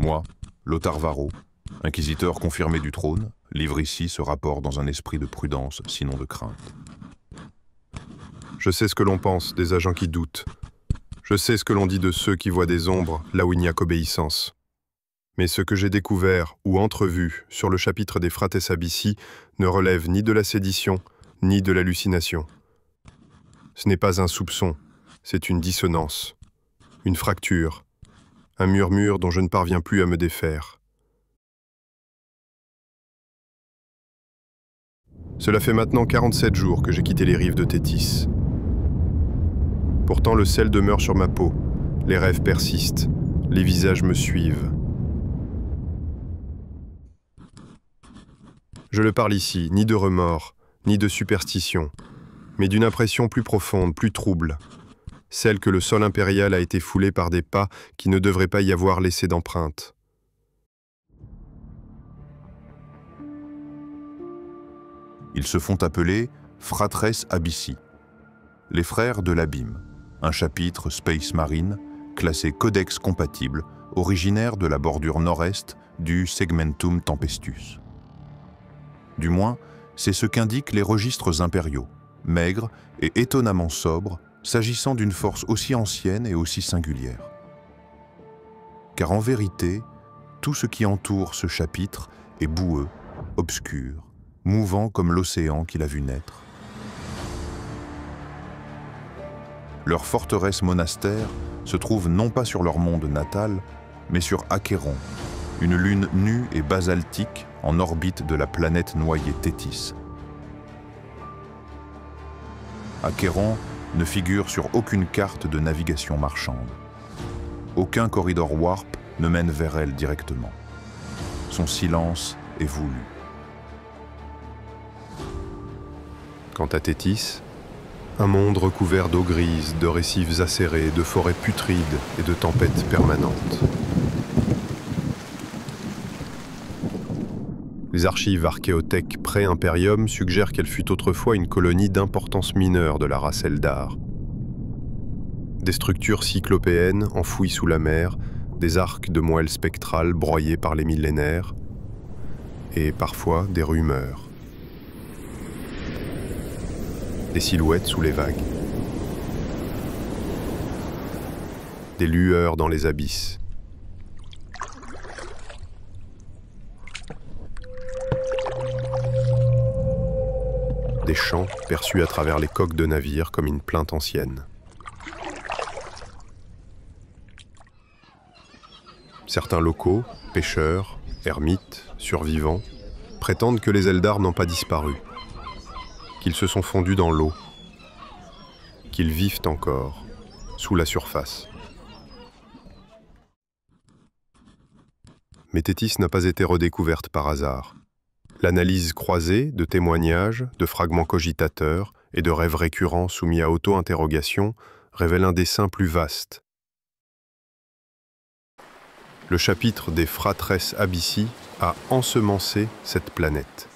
Moi, Lothar Varro, inquisiteur confirmé du trône, livre ici ce rapport dans un esprit de prudence, sinon de crainte. Je sais ce que l'on pense des agents qui doutent. Je sais ce que l'on dit de ceux qui voient des ombres là où il n'y a qu'obéissance. Mais ce que j'ai découvert ou entrevu sur le chapitre des Frates Abyssi ne relève ni de la sédition, ni de l'hallucination. Ce n'est pas un soupçon, c'est une dissonance, une fracture, un murmure dont je ne parviens plus à me défaire. Cela fait maintenant 47 jours que j'ai quitté les rives de Thétis. Pourtant le sel demeure sur ma peau, les rêves persistent, les visages me suivent. Je ne parle ici ni de remords, ni de superstition, mais d'une impression plus profonde, plus trouble, celle que le sol impérial a été foulé par des pas qui ne devraient pas y avoir laissé d'empreinte. Ils se font appeler Fratres Abyssi, les frères de l'abîme, un chapitre Space Marine, classé Codex compatible, originaire de la bordure nord-est du Segmentum Tempestus. Du moins, c'est ce qu'indiquent les registres impériaux, maigres et étonnamment sobres, s'agissant d'une force aussi ancienne et aussi singulière. Car en vérité, tout ce qui entoure ce chapitre est boueux, obscur, mouvant comme l'océan qu'il a vu naître. Leur forteresse monastère se trouve non pas sur leur monde natal, mais sur Achéron, une lune nue et basaltique en orbite de la planète noyée Thétis. Achéron ne figure sur aucune carte de navigation marchande. Aucun corridor warp ne mène vers elle directement. Son silence est voulu. Quant à Thétis, un monde recouvert d'eau grise, de récifs acérés, de forêts putrides et de tempêtes permanentes. Les archives archéothèques pré-Imperium suggèrent qu'elle fut autrefois une colonie d'importance mineure de la race Eldar. Des structures cyclopéennes enfouies sous la mer, des arcs de moelle spectrale broyés par les millénaires, et parfois des rumeurs. Des silhouettes sous les vagues. Des lueurs dans les abysses. Des chants perçus à travers les coques de navires comme une plainte ancienne. Certains locaux, pêcheurs, ermites, survivants, prétendent que les Eldar n'ont pas disparu, qu'ils se sont fondus dans l'eau, qu'ils vivent encore, sous la surface. Mais Thétis n'a pas été redécouverte par hasard. L'analyse croisée de témoignages, de fragments cogitateurs et de rêves récurrents soumis à auto-interrogation révèle un dessin plus vaste. Le chapitre des Fratres Abyssi a ensemencé cette planète.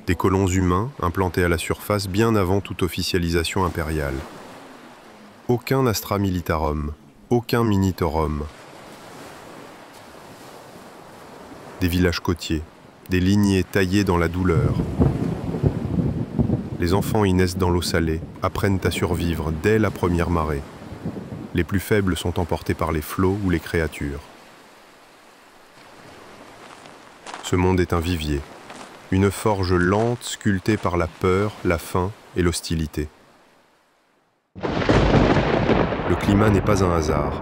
Des colons humains implantés à la surface bien avant toute officialisation impériale. Aucun Astra Militarum, aucun Minitorum. Des villages côtiers, des lignées taillées dans la douleur. Les enfants y naissent dans l'eau salée, apprennent à survivre dès la première marée. Les plus faibles sont emportés par les flots ou les créatures. Ce monde est un vivier, une forge lente sculptée par la peur, la faim et l'hostilité. Le climat n'est pas un hasard.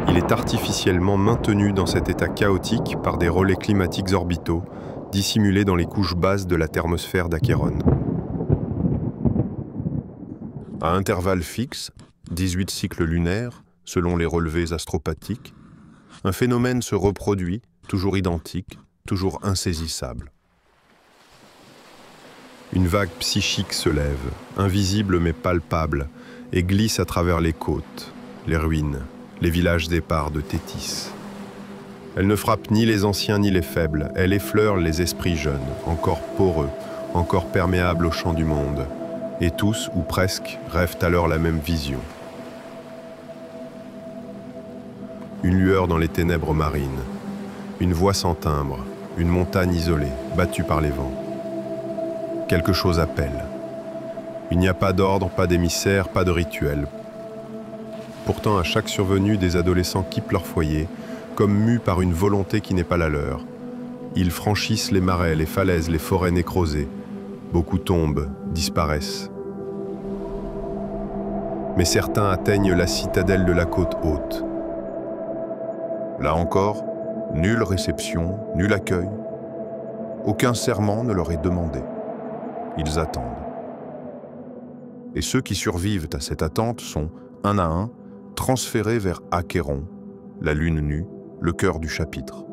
Il est artificiellement maintenu dans cet état chaotique par des relais climatiques orbitaux, dissimulés dans les couches basses de la thermosphère d'Achéron. À intervalles fixes, 18 cycles lunaires, selon les relevés astropathiques, un phénomène se reproduit, toujours identique, toujours insaisissable. Une vague psychique se lève, invisible mais palpable, et glisse à travers les côtes, les ruines, les villages épars de Thétis. Elle ne frappe ni les anciens ni les faibles, elle effleure les esprits jeunes, encore poreux, encore perméables au chant du monde, et tous, ou presque, rêvent alors la même vision. Une lueur dans les ténèbres marines. Une voix sans timbre, une montagne isolée, battue par les vents. Quelque chose appelle. Il n'y a pas d'ordre, pas d'émissaire, pas de rituel. Pourtant, à chaque survenue, des adolescents quittent leur foyer, comme mus par une volonté qui n'est pas la leur. Ils franchissent les marais, les falaises, les forêts nécrosées. Beaucoup tombent, disparaissent. Mais certains atteignent la citadelle de la côte haute. Là encore, nulle réception, nul accueil. Aucun serment ne leur est demandé. Ils attendent. Et ceux qui survivent à cette attente sont, un à un, transférés vers Achéron, la lune nue, le cœur du chapitre.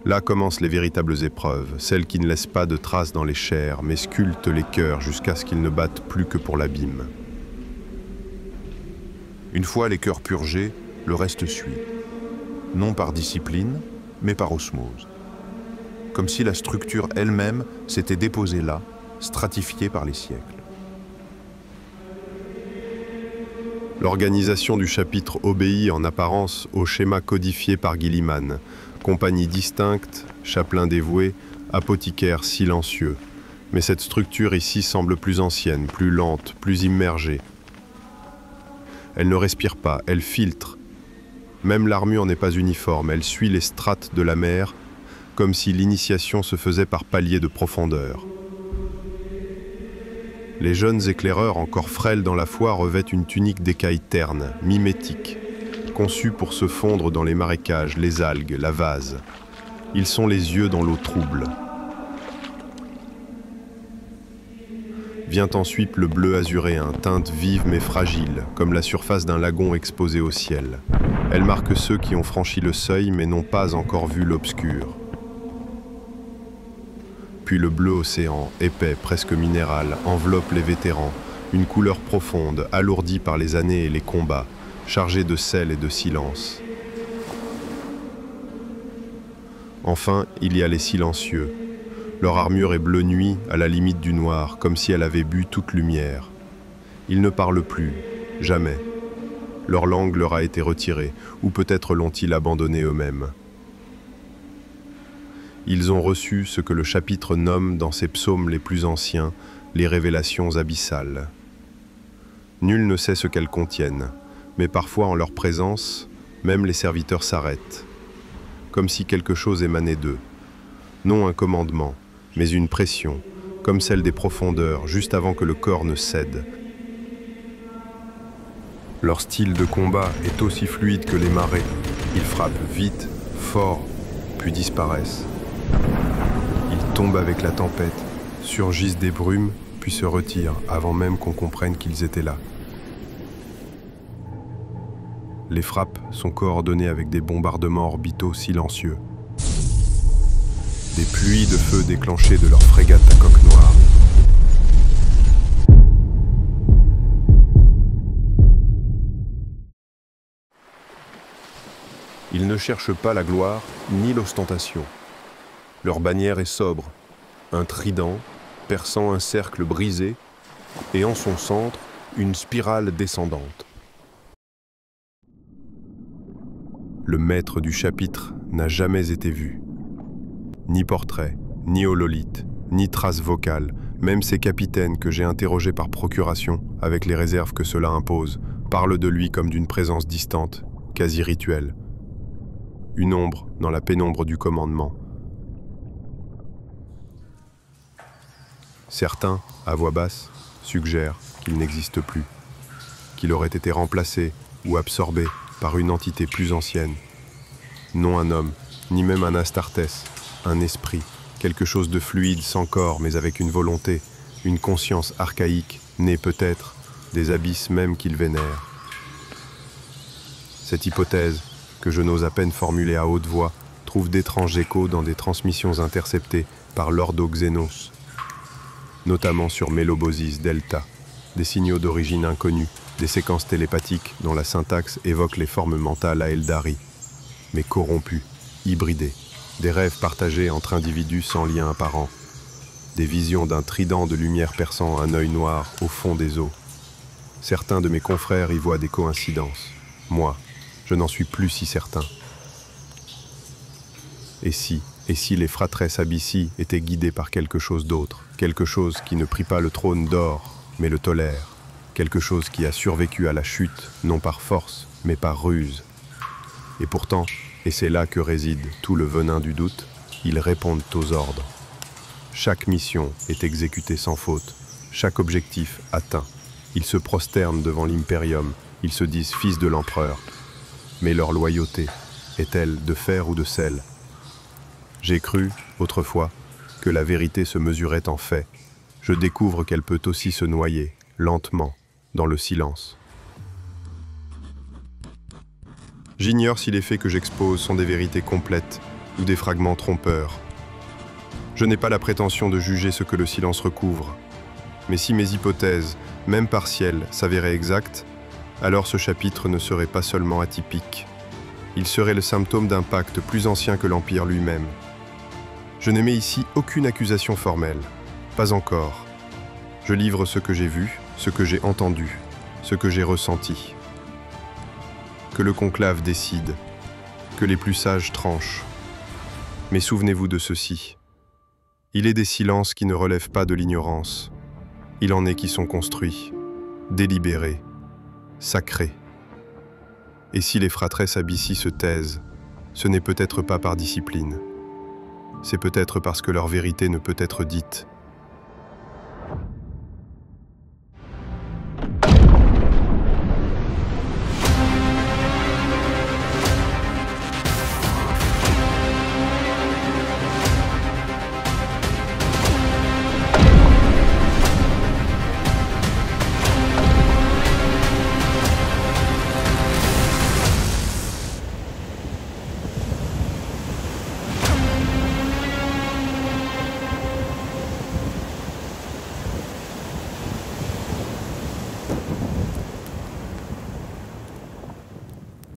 Là commencent les véritables épreuves, celles qui ne laissent pas de traces dans les chairs, mais sculptent les cœurs jusqu'à ce qu'ils ne battent plus que pour l'abîme. Une fois les cœurs purgés, le reste suit. Non par discipline, mais par osmose. Comme si la structure elle-même s'était déposée là, stratifiée par les siècles. L'organisation du chapitre obéit en apparence au schéma codifié par Guilliman. Compagnie distincte, chapelain dévoué, apothicaire silencieux. Mais cette structure ici semble plus ancienne, plus lente, plus immergée. Elle ne respire pas, elle filtre. Même l'armure n'est pas uniforme, elle suit les strates de la mer, comme si l'initiation se faisait par paliers de profondeur. Les jeunes éclaireurs, encore frêles dans la foi, revêtent une tunique d'écailles ternes, mimétique, conçue pour se fondre dans les marécages, les algues, la vase. Ils sont les yeux dans l'eau trouble. Vient ensuite le bleu azuréen, teinte vive mais fragile, comme la surface d'un lagon exposé au ciel. Elle marque ceux qui ont franchi le seuil mais n'ont pas encore vu l'obscur. Puis le bleu océan, épais, presque minéral, enveloppe les vétérans, une couleur profonde, alourdie par les années et les combats, chargée de sel et de silence. Enfin, il y a les silencieux. Leur armure est bleu nuit, à la limite du noir, comme si elle avait bu toute lumière. Ils ne parlent plus, jamais. Leur langue leur a été retirée, ou peut-être l'ont-ils abandonnée eux-mêmes. Ils ont reçu ce que le chapitre nomme dans ses psaumes les plus anciens, les révélations abyssales. Nul ne sait ce qu'elles contiennent, mais parfois en leur présence, même les serviteurs s'arrêtent, comme si quelque chose émanait d'eux. Non un commandement, mais une pression, comme celle des profondeurs, juste avant que le corps ne cède. Leur style de combat est aussi fluide que les marées. Ils frappent vite, fort, puis disparaissent. Ils tombent avec la tempête, surgissent des brumes, puis se retirent, avant même qu'on comprenne qu'ils étaient là. Les frappes sont coordonnées avec des bombardements orbitaux silencieux. Des pluies de feu déclenchées de leurs frégates à coque noire. Ils ne cherchent pas la gloire ni l'ostentation. Leur bannière est sobre, un trident perçant un cercle brisé et en son centre une spirale descendante. Le maître du chapitre n'a jamais été vu. Ni portrait, ni hololithe, ni trace vocale, même ces capitaines que j'ai interrogés par procuration, avec les réserves que cela impose, parlent de lui comme d'une présence distante, quasi rituelle. Une ombre dans la pénombre du commandement. Certains, à voix basse, suggèrent qu'il n'existe plus, qu'il aurait été remplacé ou absorbé par une entité plus ancienne. Non un homme, ni même un Astartès, un esprit, quelque chose de fluide sans corps mais avec une volonté, une conscience archaïque, née peut-être des abysses même qu'il vénère. Cette hypothèse, que je n'ose à peine formuler à haute voix, trouve d'étranges échos dans des transmissions interceptées par l'Ordo Xénos, notamment sur Mélobosis Delta, des signaux d'origine inconnue, des séquences télépathiques dont la syntaxe évoque les formes mentales à Eldari, mais corrompues, hybridées, des rêves partagés entre individus sans lien apparent, des visions d'un trident de lumière perçant un œil noir au fond des eaux. Certains de mes confrères y voient des coïncidences. Moi, je n'en suis plus si certain. Et si les fratresses Abyssi étaient guidées par quelque chose d'autre, quelque chose qui ne prit pas le trône d'or, mais le tolère, quelque chose qui a survécu à la chute, non par force, mais par ruse. Et pourtant, et c'est là que réside tout le venin du doute, ils répondent aux ordres. Chaque mission est exécutée sans faute, chaque objectif atteint. Ils se prosternent devant l'impérium, ils se disent fils de l'empereur. Mais leur loyauté est-elle de fer ou de sel? J'ai cru, autrefois, que la vérité se mesurait en faits. Je découvre qu'elle peut aussi se noyer, lentement, dans le silence. J'ignore si les faits que j'expose sont des vérités complètes ou des fragments trompeurs. Je n'ai pas la prétention de juger ce que le silence recouvre. Mais si mes hypothèses, même partielles, s'avéraient exactes, alors ce chapitre ne serait pas seulement atypique. Il serait le symptôme d'un pacte plus ancien que l'Empire lui-même. Je n'émets ici aucune accusation formelle. Pas encore. Je livre ce que j'ai vu, ce que j'ai entendu, ce que j'ai ressenti. Que le conclave décide, que les plus sages tranchent. Mais souvenez-vous de ceci. Il est des silences qui ne relèvent pas de l'ignorance. Il en est qui sont construits, délibérés, sacrés. Et si les fratresses Abyssi se taisent, ce n'est peut-être pas par discipline. C'est peut-être parce que leur vérité ne peut être dite